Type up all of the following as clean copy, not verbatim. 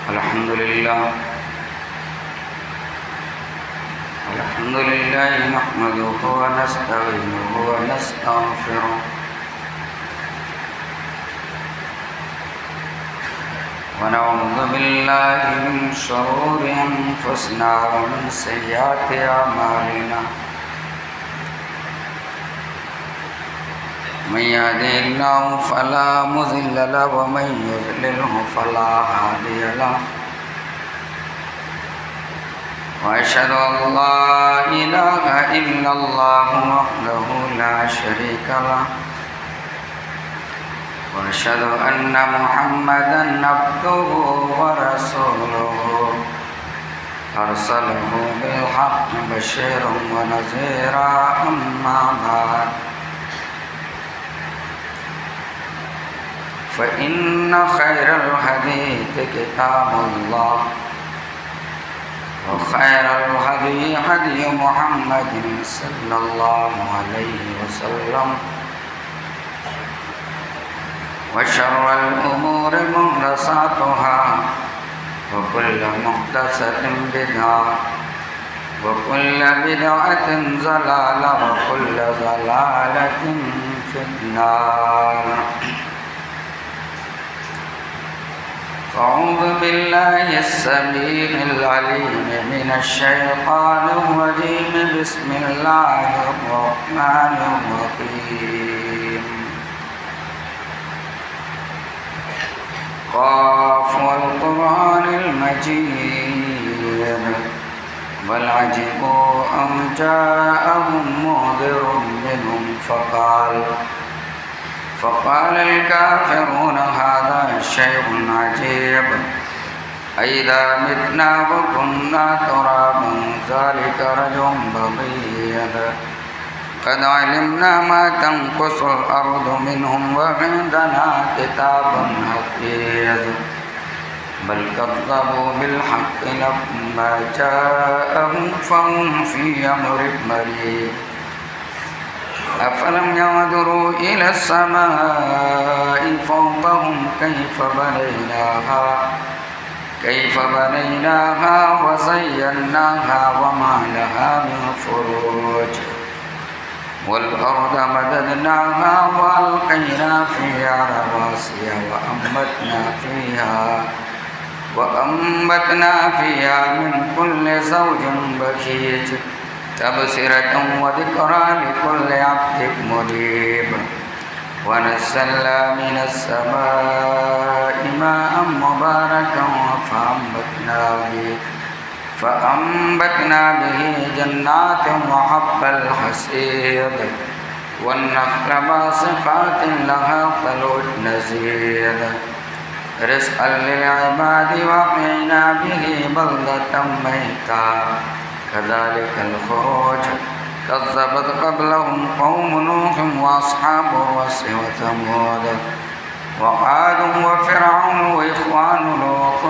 الحمد لله نحمده ونستعينه ونستغفره ونعوذ بالله من شرور أنفسنا ومن سيئات أعمالنا من يهده الله فلا مضل له ومن يضلله فلا هادي له وأشهد أن لا إله إلا الله وحده لا شريك له وأشهد أن محمدا عبده ورسوله أرسله بالحق بشيرا ونذيرا أما بعد فإن خير الحديث كتاب الله وخير الهدي هدي محمد صلى الله عليه وسلم وشر الأمور محدثاتها وكل محدثة بدعة وكل بدعة ضلالة وكل ضلالة في النار. أعوذ بالله السميع العليم من الشيطان الرجيم. بسم الله الرحمن الرحيم. قاف والقرآن المجيد بل عجبوا أن جاءهم منذر منهم فقال الكافرون هذا شيء عجيب أئذا متنا وكنا ترابا ذلك رجع بعيد قد علمنا ما تنقص الأرض منهم وعندنا كتاب حفيظ بل كذبوا بالحق لما جاءهم فهم في أمر مريض أفلم ينظروا إلى السماء فوقهم كيف بنيناها وزيناها وما لها من فروج والأرض مددناها وألقينا فيها رواسي وأنبتنا فيها من كل زوج بهيج تبصرة وذكرى لكل عبد منيب ونزلنا من السماء ماء مباركا فأنبتنا به جنات وحب الحصيد والنخل باسقات لها طلع نضيد رزقا للعباد وأحيينا به بلدة ميتا كذلك الخروج كذبت قبلهم قوم نوح وأصحاب الرس وثمود وعاد وفرعون وإخوان لوط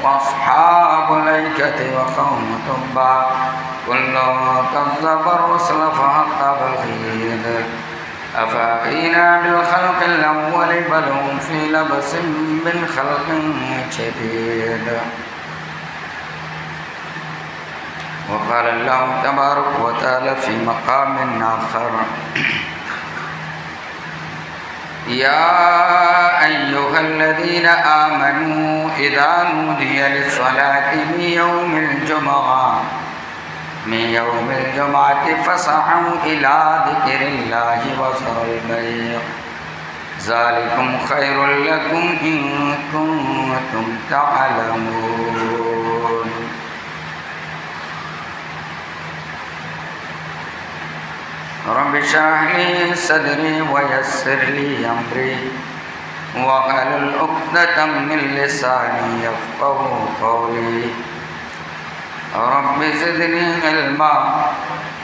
وأصحاب الأيكة وقوم تبع كل كذب الرسل فحق وعيد أفأحيينا بالخلق الأول بل هم في لبس من خلق جديد. وقال الله تبارك وتعالى في مقام آخر يا أيها الذين آمنوا إذا نودي للصلاة من يوم الجمعة فاسعوا إلى ذكر الله وذروا البيع ذلكم خير لكم إن كنتم تعلمون. رب اشرح لي صدري ويسر لي أمري واحلل عقدة من لساني يفقهوا قولي. رب زدني علما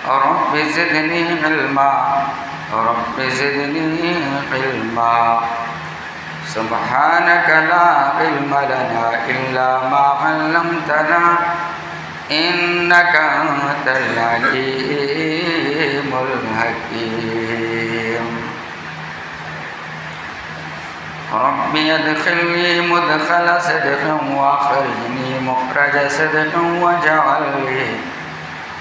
رب زدني علما رب زدني علما سبحانك لا علم لنا إلا ما علمتنا إنك أنت العليم الحكيم. رب ادخلني مدخل صدق واخرجني مخرج صدق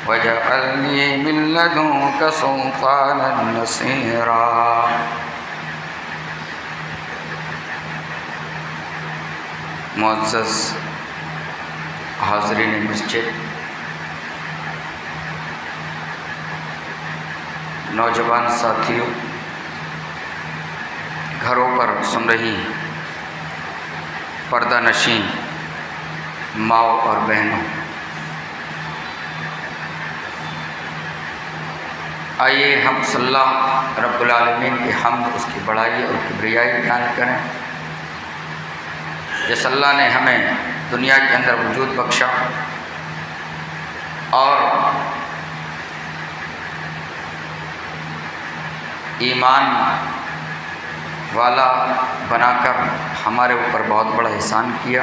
واجعلني من لدنك سلطانا نصيرا۔ معزز حاضرین مسجد، نوجوان ساتھیوں، گھروں پر سن رہی پردہ نشین ماؤں اور بہنوں، آئیے ہم صلی اللہ رب العالمین کی حمد، اس کی بڑائی اور کبریائی بیان کریں۔ جس اللہ نے ہمیں دنیا کے اندر وجود بخشا اور ایمان والا بنا کر ہمارے اوپر بہت بڑا احسان کیا،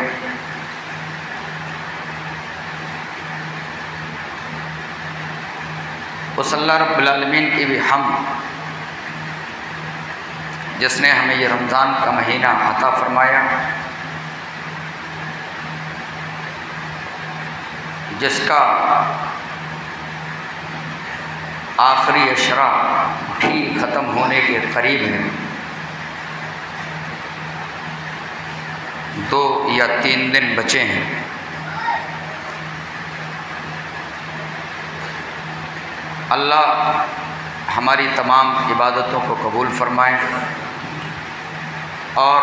اس اللہ رب العالمین کی بھی حمد جس نے ہمیں یہ رمضان کا مہینہ عطا فرمایا، جس کا آخری اشرا بھی ختم ہونے کے قریب ہے، 2 یا 3 دن بچے ہیں۔ اللہ ہماری تمام عبادتوں کو قبول فرمائے اور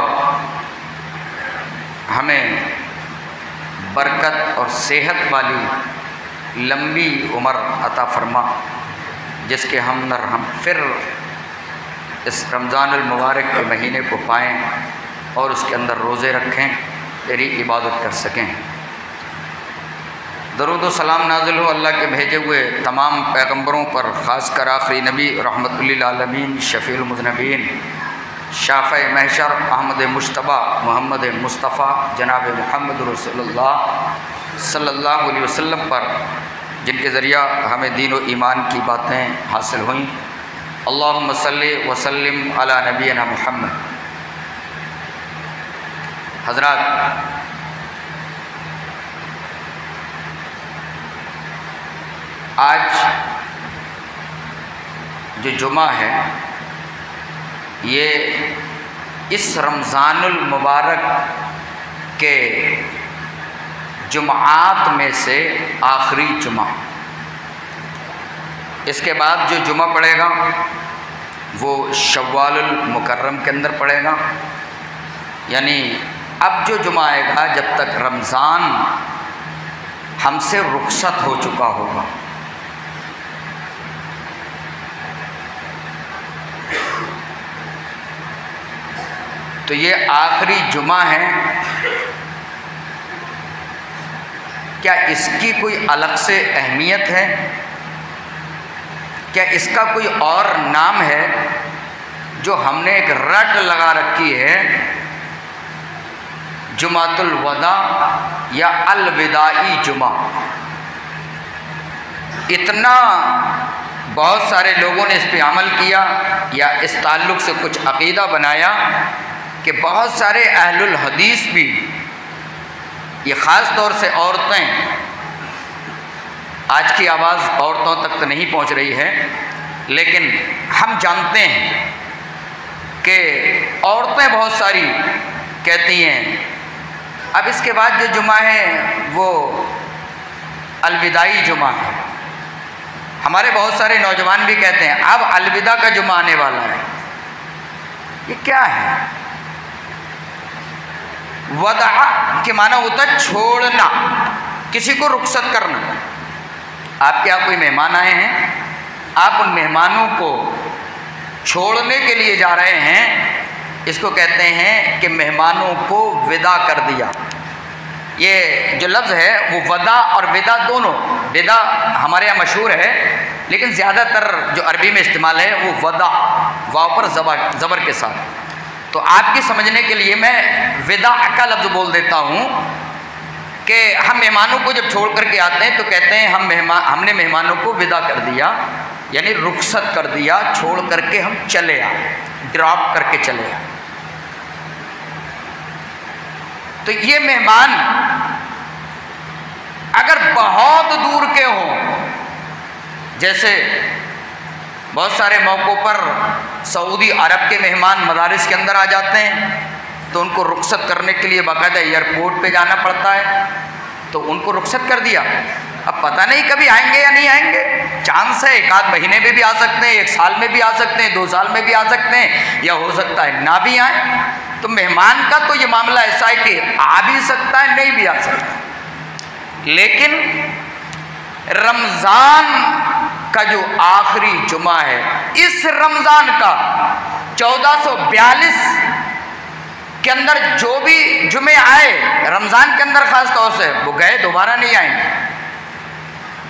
ہمیں برکت اور صحت والی لمبی عمر عطا فرما، جس کے ہم پھر اس رمضان المبارک کے مہینے کو پائیں اور اس کے اندر روزے رکھیں، تیری عبادت کر سکیں۔ درود و سلام نازل ہو اللہ کے بھیجے ہوئے تمام پیغمبروں پر، خاص کر آخری نبی رحمت للعالمین شفیع المذنبین شافع محشر احمد مجتبی محمد مصطفیٰ جناب محمد رسول اللہ صلی اللہ علیہ وسلم پر، جن کے ذریعہ ہمیں دین و ایمان کی باتیں حاصل ہوئیں۔ اللہم صلی وسلم علی نبینا محمد۔ حضرات، آج جو جمعہ ہے یہ اس رمضان المبارک کے جمعات میں سے آخری جمعہ، اس کے بعد جو جمعہ پڑے گا وہ شوال المکرم کے اندر پڑے گا، یعنی اب جو جمعہ آئے گا جب تک رمضان ہم سے رخصت ہو چکا ہوگا۔ تو یہ آخری جمعہ ہے، کیا اس کی کوئی الگ سے اہمیت ہے؟ کیا اس کا کوئی اور نام ہے جو ہم نے ایک رٹ لگا رکھی ہے، جمعۃ الوداع یا الوداعی جمعہ؟ اتنا بہت سارے لوگوں نے اس پہ عمل کیا یا اس تعلق سے کچھ عقیدہ بنایا کہ بہت سارے اہل الحدیث بھی، یہ خاص طور سے عورتیں، آج کی آواز عورتوں تک تو نہیں پہنچ رہی ہے لیکن ہم جانتے ہیں کہ عورتیں بہت ساری کہتی ہیں اب اس کے بعد جو جمعہ ہے وہ الوداعی جمعہ ہے۔ ہمارے بہت سارے نوجوان بھی کہتے ہیں اب الوداع کا جمعہ آنے والا ہے۔ یہ کیا ہے؟ وداع کے معنی ہوتا ہے چھوڑنا، کسی کو رخصت کرنا۔ آپ کے یہاں کوئی مہمان آئے ہیں، آپ ان مہمانوں کو چھوڑنے کے لیے جا رہے ہیں، اس کو کہتے ہیں کہ مہمانوں کو ودا کر دیا۔ یہ جو لفظ ہے وہ ودا اور ودا دونوں، ودا ہمارے یہاں مشہور ہے لیکن زیادہ تر جو عربی میں استعمال ہے وہ ودا، واو پر زبر کے ساتھ۔ تو آپ کی سمجھنے کے لیے میں ودا کا لفظ بول دیتا ہوں کہ ہم مہمانوں کو جب چھوڑ کر کے آتے ہیں تو کہتے ہیں ہم نے مہمانوں کو ودا کر دیا، یعنی رخصت کر دیا، چھوڑ کر کے ہم چلے آئے، ڈراپ کر کے چلے آئے۔ تو یہ مہمان اگر بہت دور کے ہوں، جیسے بہت سارے موقعوں پر سعودی عرب کے مہمان مدارس کے اندر آ جاتے ہیں تو ان کو رخصت کرنے کے لیے باقاعدہ ایئرپورٹ پہ جانا پڑتا ہے، تو ان کو رخصت کر دیا۔ اب پتہ نہیں کبھی آئیں گے یا نہیں آئیں گے، چانس ہے، ایک آدھ مہینے میں بھی آ سکتے ہیں، 1 سال میں بھی آ سکتے ہیں، 2 سال میں بھی آ سکتے ہیں، یا ہو سکتا ہے نہ بھی آئیں۔ تو مہمان کا تو یہ معاملہ ایسا ہے کہ آ بھی سکتا ہے، نہیں بھی آ سکتا۔ لیکن رمضان کا جو آخری جمعہ ہے، اس رمضان کا 1442 کے اندر جو بھی جمعے آئے رمضان کے اندر خاص طور سے، وہ گئے، دوبارہ نہیں آئیں گے۔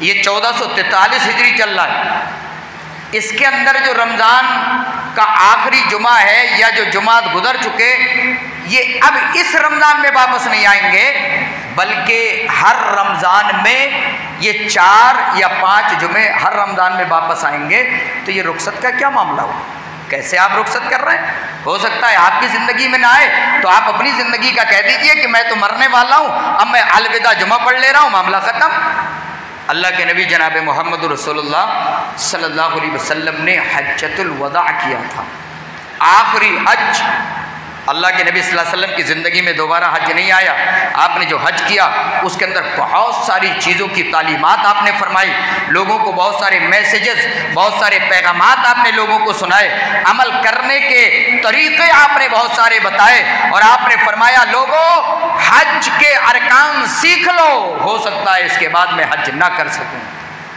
یہ 1443 ہجری چل رہا ہے، اس کے اندر جو رمضان کا آخری جمعہ ہے یا جو جمعات گزر چکے، یہ اب اس رمضان میں واپس نہیں آئیں گے، بلکہ ہر رمضان میں یہ 4 یا 5 جمعے ہر رمضان میں واپس آئیں گے۔ تو یہ رخصت کا کیا معاملہ ہو؟ کیسے آپ رخصت کر رہے ہیں؟ ہو سکتا ہے آپ کی زندگی میں نہ آئے تو آپ اپنی زندگی کا کہہ دیجئے کہ میں تو مرنے والا ہوں، اب میں الوداع جمعہ پڑھ لے رہا ہوں، معاملہ ختم۔ اللہ کے نبی جناب محمد رسول اللہ صلی اللہ علیہ وسلم نے حجۃ الوداع کیا تھا، آخری حج۔ اللہ کے نبی صلی اللہ علیہ وسلم کی زندگی میں دوبارہ حج نہیں آیا، آپ نے جو حج کیا اس کے اندر بہت ساری چیزوں کی تعلیمات آپ نے فرمائی، لوگوں کو بہت سارے میسیجز، بہت سارے پیغامات آپ نے لوگوں کو سنائے، عمل کرنے کے طریقے آپ نے بہت سارے بتائے، اور آپ نے فرمایا لوگوں حج کے ارکان سیکھ لو، ہو سکتا ہے اس کے بعد میں حج نہ کر سکوں۔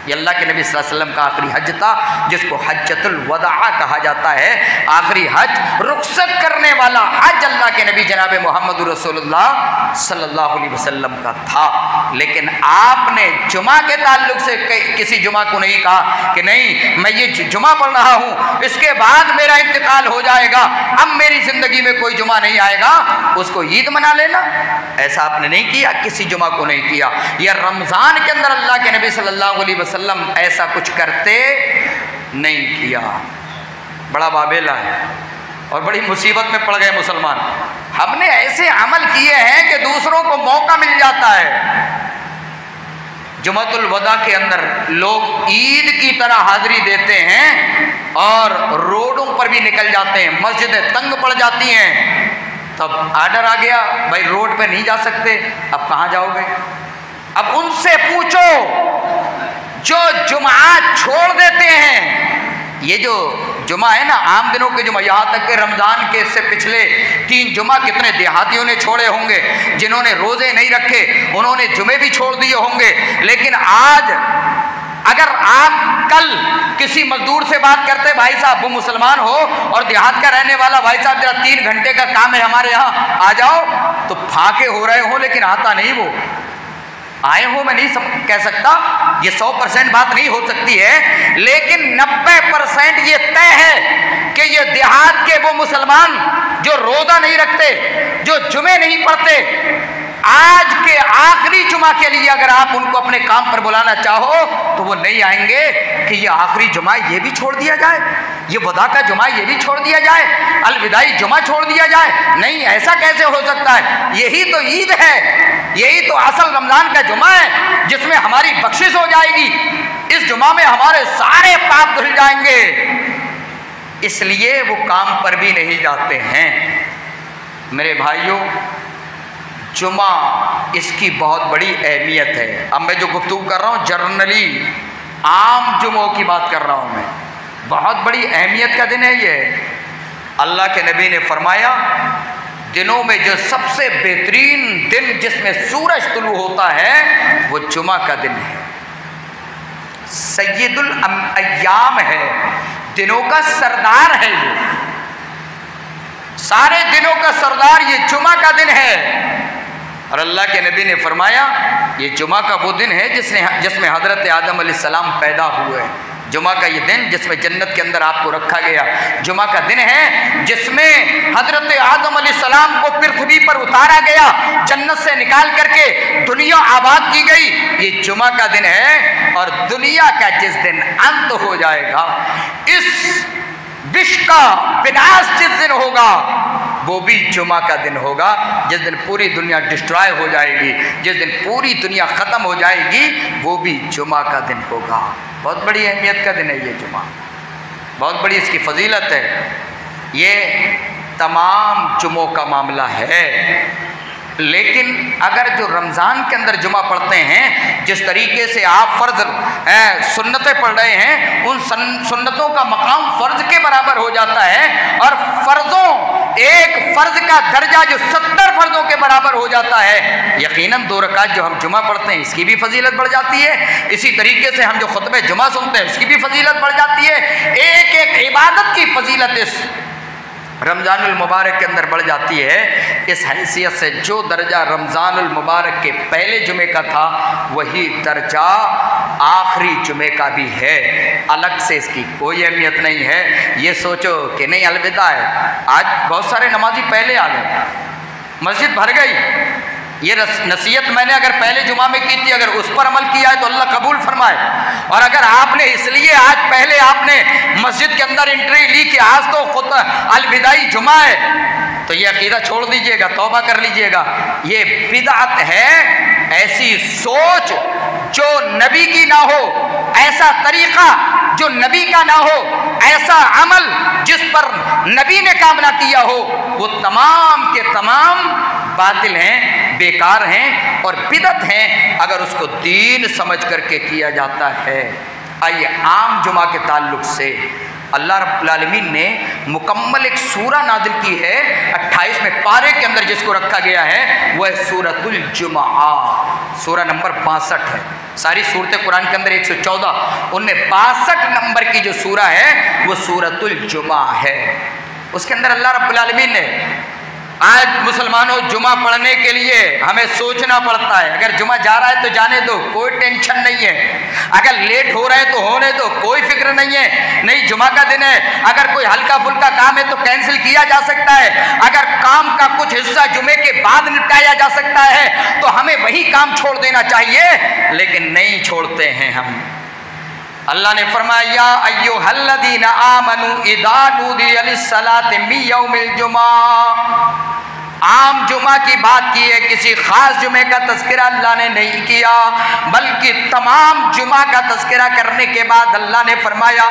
یہ اللہ کے نبی صلی اللہ علیہ وسلم کا آخری حج تھا، جس کو حجۃ الوداع کہا جاتا ہے، آخری حج، رخصت کرنے والا حج اللہ کے نبی جناب محمد رسول اللہ صلی اللہ علیہ وسلم کا تھا۔ لیکن آپ نے جمعہ کے تعلق سے کسی جمعہ کو نہیں کہا کہ نہیں میں یہ جمعہ پڑھ رہا ہوں، اس کے بعد میرا انتقال ہو جائے گا، اب میری زندگی میں کوئی جمعہ نہیں آئے گا، اس کو عید منا لینا، ایسا آپ نے نہیں کیا، کسی جمعہ کو نہیں کیا۔ یہ رمضان کے اندر اللہ کے نبی صلی اللہ علیہ وسلم ایسا کچھ کرتے نہیں کیا۔ بڑا بابیلہ ہے اور بڑی مصیبت میں پڑ گئے مسلمان۔ ہم نے ایسے عمل کیے ہیں کہ دوسروں کو موقع مل جاتا ہے۔ جمعۃ الوداع کے اندر لوگ عید کی طرح حاضری دیتے ہیں اور روڈوں پر بھی نکل جاتے ہیں، مسجدیں تنگ پڑ جاتی ہیں، تب آرڈر آ گیا بھائی روڈ پہ نہیں جا سکتے، اب کہاں جاؤ گے؟ اب ان سے پوچھو جو جمعات چھوڑ دیتے ہیں، یہ جو جمعہ ہے نا عام دنوں کے جمعہ، یہاں تک کہ رمضان کے اس سے پچھلے 3 جمعہ کتنے دیہاتیوں نے چھوڑے ہوں گے، جنہوں نے روزے نہیں رکھے انہوں نے جمعے بھی چھوڑ دیے ہوں گے۔ لیکن آج اگر آپ کل کسی مزدور سے بات کرتے بھائی صاحب وہ مسلمان ہو اور دیہات کا رہنے والا، بھائی صاحب ذرا 3 گھنٹے کا کام ہے ہمارے یہاں آ جاؤ، تو پھاکے ہو رہے ہوں، لیکن آتا نہیں وہ۔ آئے ہوں میں نہیں کہہ سکتا، یہ 100% بات نہیں ہو سکتی ہے، لیکن 90% یہ طے ہے کہ یہ دیہات کے وہ مسلمان جو روزہ نہیں رکھتے، جو جمعے نہیں پڑھتے، آج کے آخری جمعہ کے لیے اگر آپ ان کو اپنے کام پر بلانا چاہو تو وہ نہیں آئیں گے کہ یہ آخری جمعہ یہ بھی چھوڑ دیا جائے، یہ وداع کا جمعہ یہ بھی چھوڑ دیا جائے، الوداعی جمعہ چھوڑ دیا جائے۔ نہیں، ایسا کیسے ہو سکتا ہے؟ یہی تو عید ہے، یہی تو اصل رمضان کا جمعہ ہے جس میں ہماری بخشش ہو جائے گی، اس جمعہ میں ہمارے سارے پاپ دھل جائیں گے، اس لیے وہ کام پر بھی نہیں جاتے ہیں۔ میرے بھائیوں، جمعہ اس کی بہت بڑی اہمیت ہے۔ اب میں جو گفتگو کر رہا ہوں جرنلی عام جمعوں کی بات کر رہا ہوں، میں بہت بڑی اہمیت کا دن ہے یہ۔ اللہ کے نبی نے فرمایا دنوں میں جو سب سے بہترین دن جس میں سورج طلوع ہوتا ہے وہ جمعہ کا دن ہے، سید الایام ہے، دنوں کا سردار ہے، یہ سارے دنوں کا سردار یہ جمعہ کا دن ہے۔ اور اللہ کے نبی نے فرمایا یہ جمعہ کا وہ دن ہے جس میں حضرت آدم علیہ السلام پیدا ہوئے، جمعہ کا یہ دن جس میں جنت کے اندر آپ کو رکھا گیا، جمعہ کا دن ہے جس میں حضرت آدم علیہ السلام کو پرتھوی پر اتارا گیا، جنت سے نکال کر کے دنیا آباد کی گئی، یہ جمعہ کا دن ہے۔ اور دنیا کا جس دن انت ہو جائے گا، اس وش کا وناش جس دن ہوگا، وہ بھی جمعہ کا دن ہوگا جس دن پوری دنیا ڈسٹرائے ہو جائے گی، جس دن پوری دنیا ختم ہو جائے گی، وہ بھی جمعہ کا دن ہوگا۔ بہت بڑی اہمیت کا دن ہے یہ جمعہ، بہت بڑی اس کی فضیلت ہے۔ یہ تمام جمعوں کا معاملہ ہے، لیکن اگر جو رمضان کے اندر جمعہ پڑھتے ہیں، جس طریقے سے آپ فرض سنتیں پڑھ رہے ہیں، ان سنتوں کا مقام فرض کے برابر ہو جاتا ہے، اور فرضوں ایک فرض کا درجہ جو 70 فرضوں کے برابر ہو جاتا ہے۔ یقیناً 2 رکعت جو ہم جمعہ پڑھتے ہیں اس کی بھی فضیلت بڑھ جاتی ہے، اسی طریقے سے ہم جو خطبہ جمعہ سنتے ہیں اس کی بھی فضیلت بڑھ جاتی ہے۔ ایک ایک عبادت کی فضیلت اس رمضان المبارک کے اندر بڑھ جاتی ہے۔ اس حیثیت سے جو درجہ رمضان المبارک کے پہلے جمعے کا تھا وہی درجہ آخری جمعے کا بھی ہے، الگ سے اس کی کوئی اہمیت نہیں ہے۔ یہ سوچو کہ نہیں الوداع ہے، آج بہت سارے نمازی پہلے آ گئے، مسجد بھر گئی، یہ نصیحت میں نے اگر پہلے جمعہ میں کی تھی، اگر اس پر عمل کیا ہے تو اللہ قبول فرمائے، اور اگر آپ نے اس لیے آج پہلے آپ نے مسجد کے اندر انٹری لی کہ آج تو خود الوداعی جمعہ ہے، تو یہ عقیدہ چھوڑ دیجئے گا، توبہ کر لیجئے گا۔ یہ بدعت ہے، ایسی سوچ جو نبی کی نہ ہو، ایسا طریقہ جو نبی کا نہ ہو، ایسا عمل جس پر نبی نے کام نہ کیا ہو، وہ تمام کے تمام باطل ہیں، بیکار ہیں اور بدعت ہیں اگر اس کو دین سمجھ کر کے کیا جاتا ہے۔ آئیے عام جمعہ کے تعلق سے اللہ رب العالمین نے مکمل ایک سورہ نازل کی ہے 28ویں پارے کے اندر، جس کو رکھا گیا ہے وہ ہے سورۃ الجمعہ، سورہ نمبر 62 ہے۔ ساری صورتیں قرآن کے اندر 114، ان میں 62 نمبر کی جو سورہ ہے وہ سورۃ الجمعہ ہے۔ اس کے اندر اللہ رب العالمین نے آج مسلمانوں جمعہ پڑھنے کے لیے ہمیں سوچنا پڑتا ہے، اگر جمعہ جا رہا ہے تو جانے دو، کوئی ٹینشن نہیں ہے، اگر لیٹ ہو رہا ہے تو ہونے دو، کوئی فکر نہیں ہے، نہیں جمعہ کا دن ہے، اگر کوئی ہلکا پھلکا کام ہے تو کینسل کیا جا سکتا ہے، اگر کام کا کچھ حصہ جمعے کے بعد نپٹایا جا سکتا ہے تو ہمیں وہی کام چھوڑ دینا چاہیے، لیکن نہیں چھوڑتے ہیں ہم۔ اللہ نے فرمایا یا ایھا الذین آمنوا اذا نودی للصلاۃ من یوم الجمعہ، عام جمعہ کی بات کی ہے، کسی خاص جمعے کا تذکرہ اللہ نے نہیں کیا، بلکہ تمام جمعہ کا تذکرہ کرنے کے بعد اللہ نے فرمایا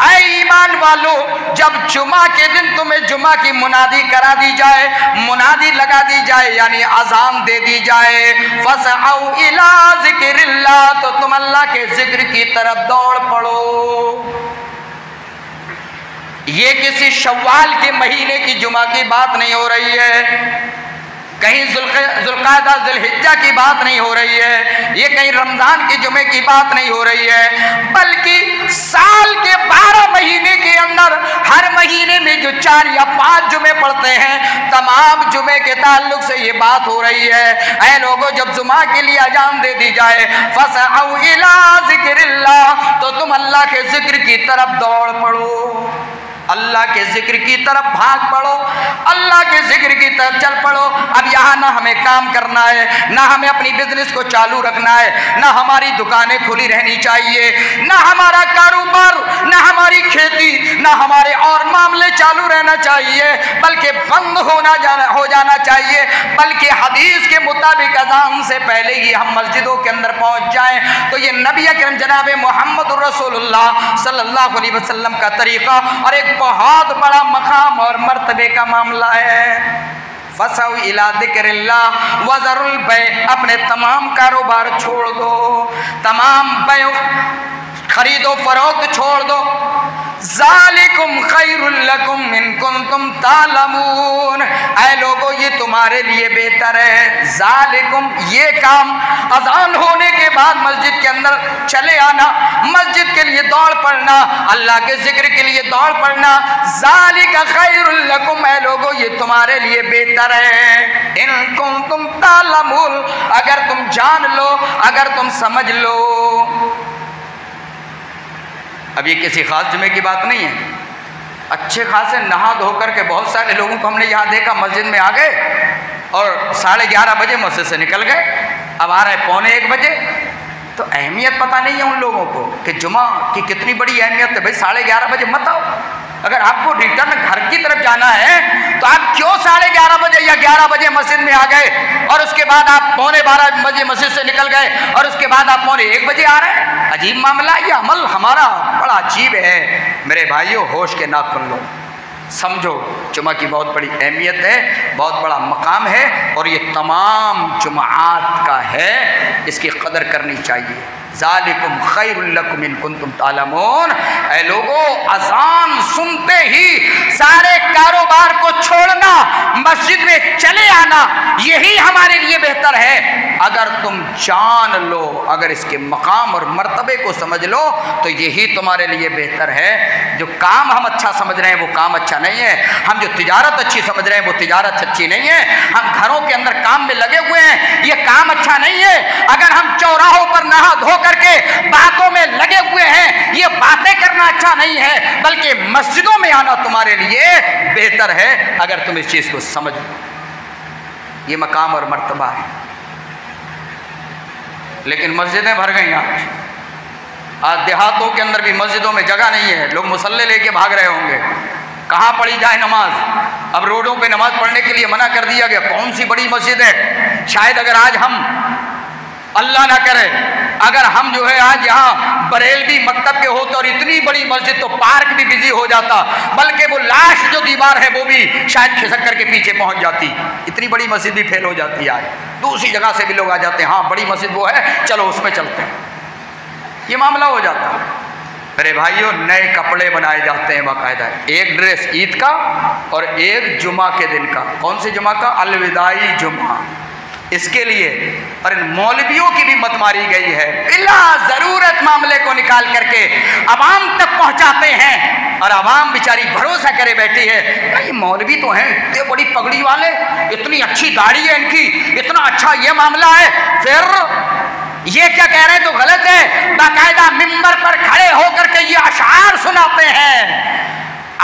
اے ایمان والو، جب جمعہ کے دن تمہیں جمعہ کی منادی کرا دی جائے، منادی لگا دی جائے یعنی اذان دے دی جائے، فسعوا الی ذکر اللہ، تو تم اللہ کے ذکر کی طرف دوڑ پڑو۔ یہ کسی شوال کے مہینے کی جمعہ کی بات نہیں ہو رہی ہے، کہیں ذوالقعدہ ذوالحجہ کی بات نہیں ہو رہی ہے، یہ کہیں رمضان کے جمعے کی بات نہیں ہو رہی ہے، بلکہ سال کے 12 مہینے کے اندر ہر مہینے میں جو 4 یا 5 جمعے پڑھتے ہیں، تمام جمعے کے تعلق سے یہ بات ہو رہی ہے۔ اے لوگوں، جب جمعہ کے لیے اذان دے دی جائے فَسَعَوْا إِلَىٰ ذِكْرِ اللَّهِ، تو تم اللہ کے ذکر کی طرف دوڑ پڑو، اللہ کے ذکر کی طرف بھاگ پڑو، اللہ کے ذکر کی طرف چل پڑو۔ اب یہاں نہ ہمیں کام کرنا ہے، نہ ہمیں اپنی بزنس کو چالو رکھنا ہے، نہ ہماری دکانیں کھلی رہنی چاہیے، نہ ہمارا کاروبار، نہ ہماری کھیتی، نہ ہمارے اور معاملے چالو رہنا چاہیے، بلکہ بند ہو جانا چاہیے، بلکہ حدیث کے مطابق اذان سے پہلے ہی ہم مسجدوں کے اندر پہنچ جائیں۔ تو یہ نبی اکرم جناب محمد رسول اللہ صلی اللہ علیہ وسلم کا طریقہ اور ایک بہت بڑا مقام اور مرتبے کا معاملہ ہے۔ فَسَعُوا إِلَىٰ ذِكْرِ اللَّهِ وَذَرُوا الْبَيْعَ، اپنے تمام کاروبار چھوڑ دو، تمام بیع خرید و فروخت چھوڑ دو۔ ذالکم خیر لکم ان کنتم تعلمون، اے لوگو یہ تمہارے لیے بہتر ہے۔ ذالکم، یہ کام اذان ہونے کے بعد مسجد کے اندر چلے آنا، مسجد کے لیے دوڑ پڑنا، اللہ کے ذکر کے لیے دوڑ پڑنا، ذالک خیر لکم، اے لوگو یہ تمہارے لیے بہتر ہے۔ ان کنتم تعلمون، اگر تم جان لو، اگر تم سمجھ لو۔ اب یہ کسی خاص جمعے کی بات نہیں ہے، اچھے خاصے نہا دھو کر کے بہت سارے لوگوں کو ہم نے یہاں دیکھا مسجد میں آ گئے اور 11:30 بجے مسجد سے نکل گئے، اب آ رہے 12:45 بجے۔ تو اہمیت پتہ نہیں ہے ان لوگوں کو کہ جمعہ کی کتنی بڑی اہمیت ہے۔ بھائی 11:30 بجے مت آؤ، اگر آپ کو ریٹرن گھر کی طرف جانا ہے تو آپ کیوں 11:30 بجے یا 11 بجے مسجد میں آ گئے اور اس کے بعد آپ 11:45 بجے مسجد سے نکل گئے اور اس کے بعد آپ 1:45 بجے آ رہے ہیں؟ عجیب معاملہ، یہ عمل ہمارا بڑا عجیب ہے۔ میرے بھائیوں، ہوش کے ناک کھول لو، سمجھو جمعہ کی بہت بڑی اہمیت ہے، بہت بڑا مقام ہے، اور یہ تمام جمعات کا ہے، اس کی قدر کرنی چاہیے۔ ذالکم خیر لکم ان کنتم تعلمون، اے لوگو اذان سنتے ہی سارے کاروبار کو چھوڑنا، مسجد میں چلے آنا، یہی ہمارے لیے بہتر ہے۔ اگر تم جان لو، اگر اس کے مقام اور مرتبے کو سمجھ لو تو یہی تمہارے لیے بہتر ہے۔ جو کام ہم اچھا سمجھ رہے ہیں وہ کام اچھا نہیں ہے، ہم جو تجارت اچھی سمجھ رہے ہیں وہ تجارت اچھی نہیں ہے، ہم گھروں کے اندر کام میں لگے ہوئے ہیں، یہ کام اچھا نہیں ہے۔ اگر ہم چوراہوں پر نہا دھو کر کے باتوں میں لگے ہوئے ہیں، یہ باتیں کرنا اچھا نہیں ہے، بلکہ مسجدوں میں آنا تمہارے لیے بہتر ہے اگر تم اس چیز کو سمجھ لو۔ یہ مقام اور مرتبہ ہے، لیکن مسجدیں بھر گئی آج دیہاتوں کے اندر بھی مسجدوں میں جگہ نہیں ہے، لوگ مصلے لے کے بھاگ رہے ہوں گے، کہاں پڑھی جائے نماز؟ اب روڈوں پہ نماز پڑھنے کے لیے منع کر دیا گیا، کون سی بڑی مسجد ہے؟ شاید اگر آج ہم، اللہ نہ کرے، اگر ہم جو ہے آج یہاں بریلوی مکتب کے ہوتے اور اتنی بڑی مسجد تو پارک بھی بزی ہو جاتا، بلکہ وہ لاش جو دیوار ہے وہ بھی شاید کھسک کر کے پیچھے پہنچ جاتی، اتنی بڑی مسجد بھی فیل ہو جاتی ہے۔ آج دوسری جگہ سے بھی لوگ آ جاتے ہیں، ہاں بڑی مسجد وہ ہے، چلو اس میں چلتے ہیں، یہ معاملہ ہو جاتا ہے۔ میرے بھائیوں، نئے کپڑے بنائے جاتے ہیں باقاعدہ، ایک ڈریس عید کا اور ایک جمعہ کے دن کا۔ کون سے جمعہ کا؟ الوداعی جمعہ، اس کے لیے۔ اور ان مولویوں کی بھی مت ماری گئی ہے، بلا ضرورت معاملے کو نکال کر کے عوام تک پہنچاتے ہیں، اور عوام بیچاری بھروسہ کرے بیٹھی ہے، یہ مولوی تو ہیں اتنے بڑی پگڑی والے، اتنی اچھی داڑھی ہے ان کی، اتنا اچھا یہ معاملہ ہے، پھر یہ کیا کہہ رہے ہیں تو غلط ہے، باقاعدہ ممبر پر کھڑے ہو کر کے یہ اشعار سناتے ہیں،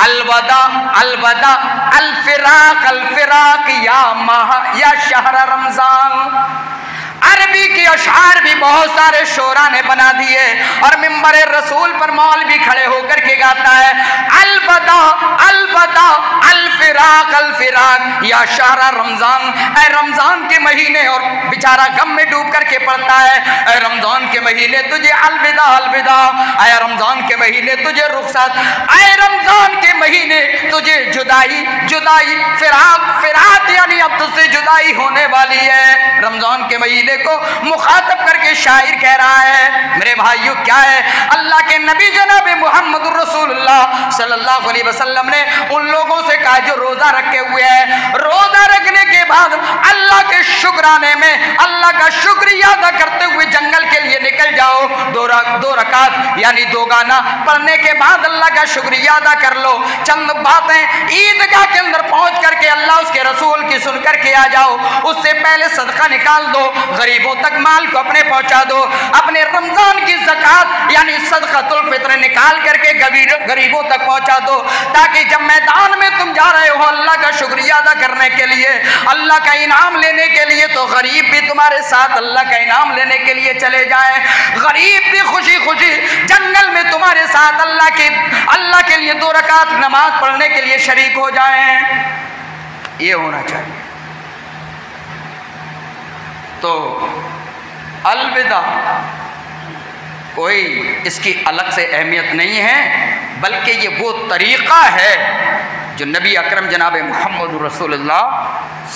الوداع الوداع الفراق الفراق یا شہر رمضان۔ عربی کے اشعار بھی بہت سارے شعراء نے بنا دیے، اور ممبر رسول پر مولوی کھڑے ہو کر کے گاتا ہے الوداع الوداع الفراق الفراق یا شہر رمضان۔ اے رمضان کے مہینے، اور بیچارہ غم میں ڈوب کر کے پڑتا ہے، اے رمضان کے مہینے تجھے الوداع الوداع، اے رمضان کے مہینے تجھے رخصت، اے رمضان کے مہینے تجھے جدائی جدائی، فراق فراق یعنی اب تجھ سے جدائی ہونے والی ہے۔ رمضان کے مہینے کو مخاطب کر کے شاعر کہہ رہا ہے۔ میرے بھائیوں، کیا ہے؟ اللہ کے نبی جناب محمد الرسول اللہ صلی اللہ علیہ وسلم نے ان لوگوں سے کہا جو روزہ رکھے ہوئے ہیں، روزہ رکھنے کے بعد اللہ کے شکرانے میں اللہ کا شکریہ ادا کرتے ہوئے جنگل کے لیے نکل جاؤ، دو رکعت یعنی دو گانا پڑھنے کے بعد اللہ کا شکریہ ادا کر لو، چند باتیں عیدگاہ کے اندر پہنچ کر کے اللہ اس کے رسول کی سن کر کے آ جاؤ، اس سے پہلے صدقہ نکال دو، غریبوں تک مال کو اپنے پہنچا دو، اپنے رمضان کی زکوٰۃ یعنی صدقۃ الفطر نکال کر کے غریبوں تک پہنچا دو، تاکہ جب میدان میں تم جا رہے ہو اللہ کا شکریہ ادا کرنے کے لیے، اللہ کا انعام لینے کے لیے، تو غریب بھی تمہارے ساتھ اللہ کا انعام لینے کے لیے چلے جائیں، غریب بھی خوشی خوشی جنگل میں تمہارے ساتھ اللہ کے لیے 2 رکعت نماز پڑھنے کے لیے شریک ہو جائیں۔ یہ ہونا چاہیے۔ تو الوداع کوئی اس کی الگ سے اہمیت نہیں ہے، بلکہ یہ وہ طریقہ ہے جو نبی اکرم جناب محمد رسول اللہ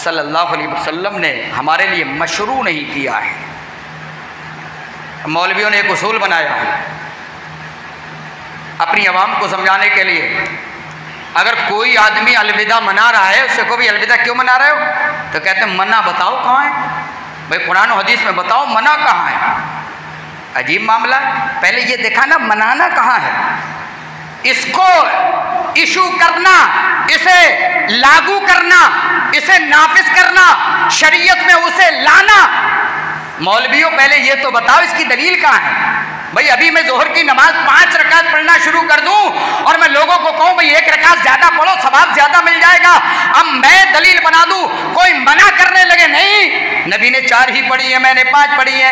صلی اللہ علیہ وسلم نے ہمارے لیے مشروع نہیں کیا ہے۔ مولویوں نے ایک اصول بنایا ہے اپنی عوام کو سمجھانے کے لیے، اگر کوئی آدمی الوداع منا رہا ہے، اس سے کوئی الوداع کیوں منا رہے ہو؟ تو کہتے ہیں منع بتاؤ کہاں ہے؟ بھائی قرآن و حدیث میں بتاؤ منع کہاں ہے؟ عجیب معاملہ، پہلے یہ دیکھا نا منانا کہاں ہے، اس کو ایشو کرنا، اسے لاگو کرنا، اسے نافذ کرنا، شریعت میں اسے لانا۔ مولویوں پہلے یہ تو بتاؤ اس کی دلیل کہاں ہے؟ بھئی ابھی میں ظہر کی نماز 5 رکعت پڑھنا شروع کر دوں اور میں لوگوں کو کہوں بھئی 1 رکعت زیادہ پڑھو ثواب زیادہ مل جائے گا، اب میں دلیل بنا دوں، کوئی منع کرنے لگے نہیں، نبی نے 4 ہی پڑھی ہے، میں نے 5 پڑھی ہے،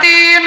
3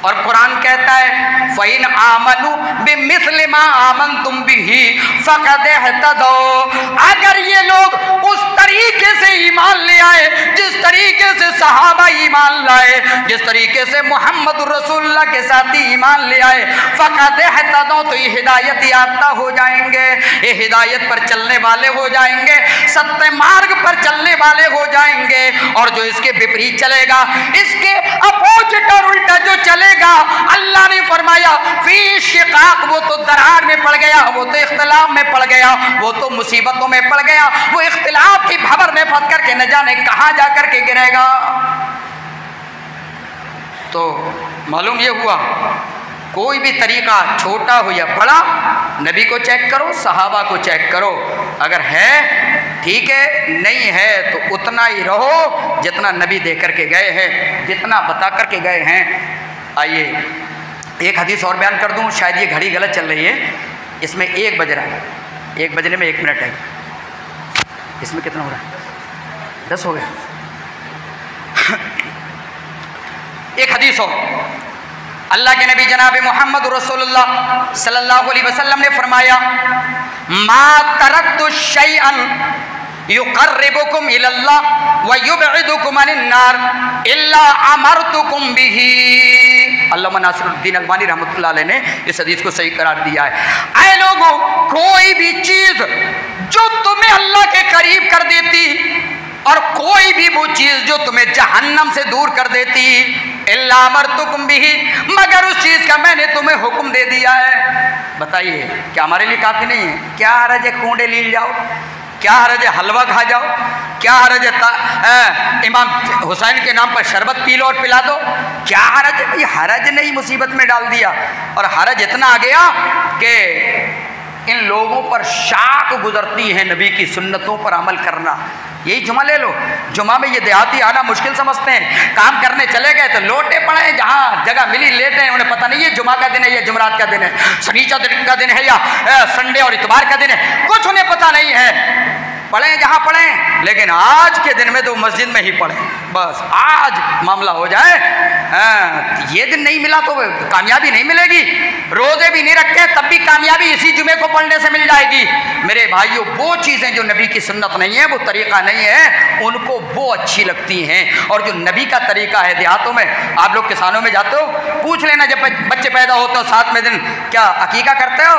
اور قرآن کہتا ہے فَإِنْ آمَنُوا بِمِثْلِ مَا آمَنْتُمْ بِهِ فَقَدْ اهْتَدَوْا، اگر یہ لوگ اس طریقے سے ایمان لے آئے جس طریقے سے صحابہ ایمان لائے، جس طریقے سے محمد رسول اللہ کے ساتھی ایمان لے آئے، فَقَدْ اهْتَدَوْا، تو یہ ہدایت یافتہ ہو جائیں گے، یہ ہدایت پر چلنے والے ہو جائیں گے، ستیہ مارگ پر چلنے والے ہو جائیں گے۔ اور جو اس کے بپریت چلے گا، اس کے اپوزٹ اور الٹا جو چلے گا، اللہ نے فرمایا فی شقاق، وہ تو درار میں پڑ گیا، وہ تو اختلاف میں پڑ گیا، وہ تو مصیبتوں میں پڑ گیا، وہ اختلاف کی بھنور میں پھنس کر کے نہ جانے کہاں جا کر کے گرے گا۔ تو معلوم یہ ہوا کوئی بھی طریقہ چھوٹا ہو یا بڑا، نبی کو چیک کرو، صحابہ کو چیک کرو، اگر ہے ٹھیک ہے، نہیں ہے تو اتنا ہی رہو جتنا نبی دے کر کے گئے ہیں، جتنا بتا کر کے گئے ہیں۔ آئیے ایک حدیث اور بیان کر دوں، شاید یہ گھڑی غلط چل رہی ہے، اس میں 1 بج رہا ہے، 1 بجنے میں 1 منٹ ہے، اس میں کتنا ہو رہا ہے؟ 10 ہو گئے۔ ایک حدیث ہو، اللہ کے نبی جناب محمد رسول اللہ صلی اللہ علیہ وسلم نے فرمایا ما ترکت شیئا یقربکم الی اللہ ویبعدکم عن النار الا امرتکم بہ۔ علامہ ناصر الدین البانی رحمۃ اللہ علیہ نے اس حدیث کو صحیح قرار دیا ہے۔ اے لوگوں، کوئی بھی چیز جو تمہیں اللہ کے قریب کر دیتی اور کوئی بھی وہ چیز جو تمہیں جہنم سے دور کر دیتی، الا امرتکم بہ، مگر اس چیز کا میں نے تمہیں حکم دے دیا ہے۔ بتائیے کیا ہمارے لیے کافی نہیں ہے؟ کیا حرج ہے کونڈے لیل جاؤ، کیا حرج ہے حلوہ کھا جاؤ، کیا حرج ہے امام حسین کے نام پر شربت پی لو اور پلا دو، کیا حرج ہے؟ بھئی حرج نہیں، مصیبت میں ڈال دیا۔ اور حرج اتنا آ گیا کہ ان لوگوں پر شاک گزرتی ہے نبی کی سنتوں پر عمل کرنا۔ یہی جمعہ لے لو، جمعہ میں یہ دیہاتی آنا مشکل سمجھتے ہیں، کام کرنے چلے گئے تو لوٹے پڑے ہیں، جہاں جگہ ملی لیٹے ہیں، انہیں پتہ نہیں ہے جمعہ کا دن ہے یا جمعرات کا دن ہے، سنیچر کا دن ہے یا سنڈے اور اتوار کا دن ہے، کچھ انہیں پتہ نہیں ہے، پڑھیں جہاں پڑھیں، لیکن آج کے دن میں تو مسجد میں ہی پڑھیں، بس آج معاملہ ہو جائے۔ یہ دن نہیں ملا تو کامیابی نہیں ملے گی، روزے بھی نہیں رکھے تب بھی کامیابی اسی جمعے کو پڑھنے سے مل جائے گی۔ میرے بھائیوں، وہ چیزیں جو نبی کی سنت نہیں ہے، وہ طریقہ نہیں ہے، ان کو وہ اچھی لگتی ہیں، اور جو نبی کا طریقہ ہے، دیہاتوں میں آپ لوگ کسانوں میں جاتے ہو، پوچھ لینا جب بچے پیدا ہوتے ہو 7ویں دن کیا عقیقہ کرتے ہو؟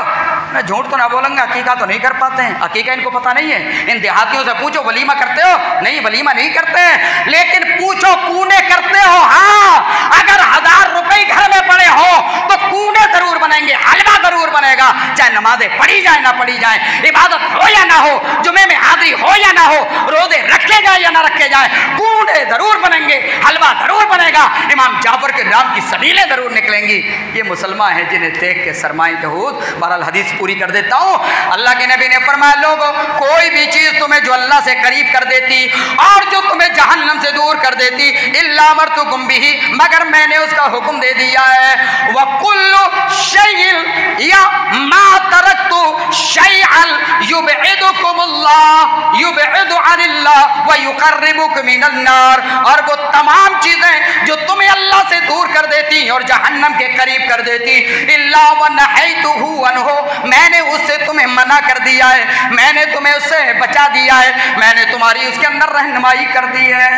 میں جھوٹ تو نہ بولوں گا، عقیقہ تو نہیں کر پاتے ہیں، عقیقہ ان کو پتہ نہیں ہے۔ ان دیہاتیوں سے پوچھو ولیمہ کرتے ہو؟ نہیں، ولیمہ نہیں کرتے ہیں، لیکن پوچھو کونے کرتے ہو؟ ہاں، اگر 1000 روپے گھر میں پڑے ہو تو کونے ضرور بنیں گے، حلوہ ضرور بنے گا، چاہے نمازیں پڑھی جائیں نہ پڑھی جائیں، عبادت ہو یا نہ ہو، جمعے میں حاضری ہو یا نہ ہو، روزے رکھے جائیں یا نہ رکھے جائیں، کونے ضرور بنیں گے، حلوہ ضرور بنے گا، امام جعفر کے نام کی سبیلیں ضرور نکلیں گی۔ یہ مسلمان ہیں جنہیں دیکھ کے سرمائے یہود۔ بہرحال حدیث پوری کر دیتا ہوں، اللہ کے نبی نے فرمایا لوگوں، کوئی بھی چیز تمہیں جو اللہ سے قریب کر دیتی اور جو تمہیں جہنم سے دور کر دیتی، الا امرتکم بہ، مگر میں نے اس کا حکم دے دیا ہے، وَكُلُّ شَيْءٍ یا ما تَرَكْتُ شَيْئًا يُبْعِدُكُمُ اللَّهُ يُبْعِدُ عَنِ اللَّهِ وَيُقَرِّبُكُ مِنَ النَّارِ، اور وہ تمام چیزیں جو تمہیں اللہ سے دور کر دیتی اور جہنم کے قریب کر دیتی، الا وَنَهَيْتُهُ عَنْهُ، میں نے اس سے تمہیں منع کر دیا ہے، میں نے تمہیں اس سے بچا دیا ہے، میں نے تمہاری اس کے اندر رہنمائی کر دی ہے۔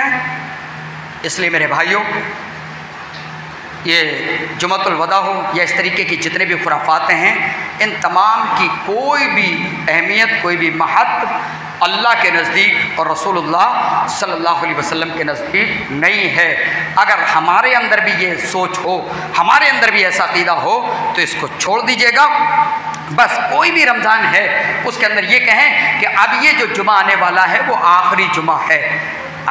اس لیے میرے بھائیوں، یہ جمعۃ الوداع ہو یا اس طریقے کی جتنے بھی خرافاتیں ہیں، ان تمام کی کوئی بھی اہمیت، کوئی بھی مہتو اللہ کے نزدیک اور رسول اللہ صلی اللہ علیہ وسلم کے نزدیک نہیں ہے۔ اگر ہمارے اندر بھی یہ سوچ ہو، ہمارے اندر بھی ایسا عقیدہ ہو تو اس کو چھوڑ دیجیے گا۔ بس کوئی بھی رمضان ہے اس کے اندر یہ کہیں کہ اب یہ جو جمعہ آنے والا ہے وہ آخری جمعہ ہے،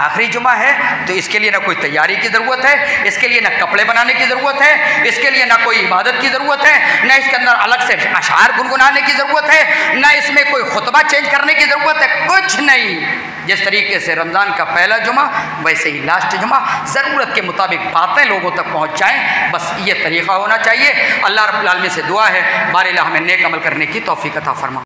آخری جمعہ ہے، تو اس کے لیے نہ کوئی تیاری کی ضرورت ہے، اس کے لیے نہ کپڑے بنانے کی ضرورت ہے، اس کے لیے نہ کوئی عبادت کی ضرورت ہے، نہ اس کے اندر الگ سے اشعار گنگنانے کی ضرورت ہے، نہ اس میں کوئی خطبہ چینج کرنے کی ضرورت ہے، کچھ نہیں۔ جس طریقے سے رمضان کا پہلا جمعہ ویسے ہی لاسٹ جمعہ ضرورت کے مطابق باتیں لوگوں تک پہنچ جائیں، بس یہ طریقہ ہونا چاہیے۔ اللہ رب العالمین سے دعا ہے بار الہ ہمیں نیک عمل کرنے کی توفیق عطا فرما۔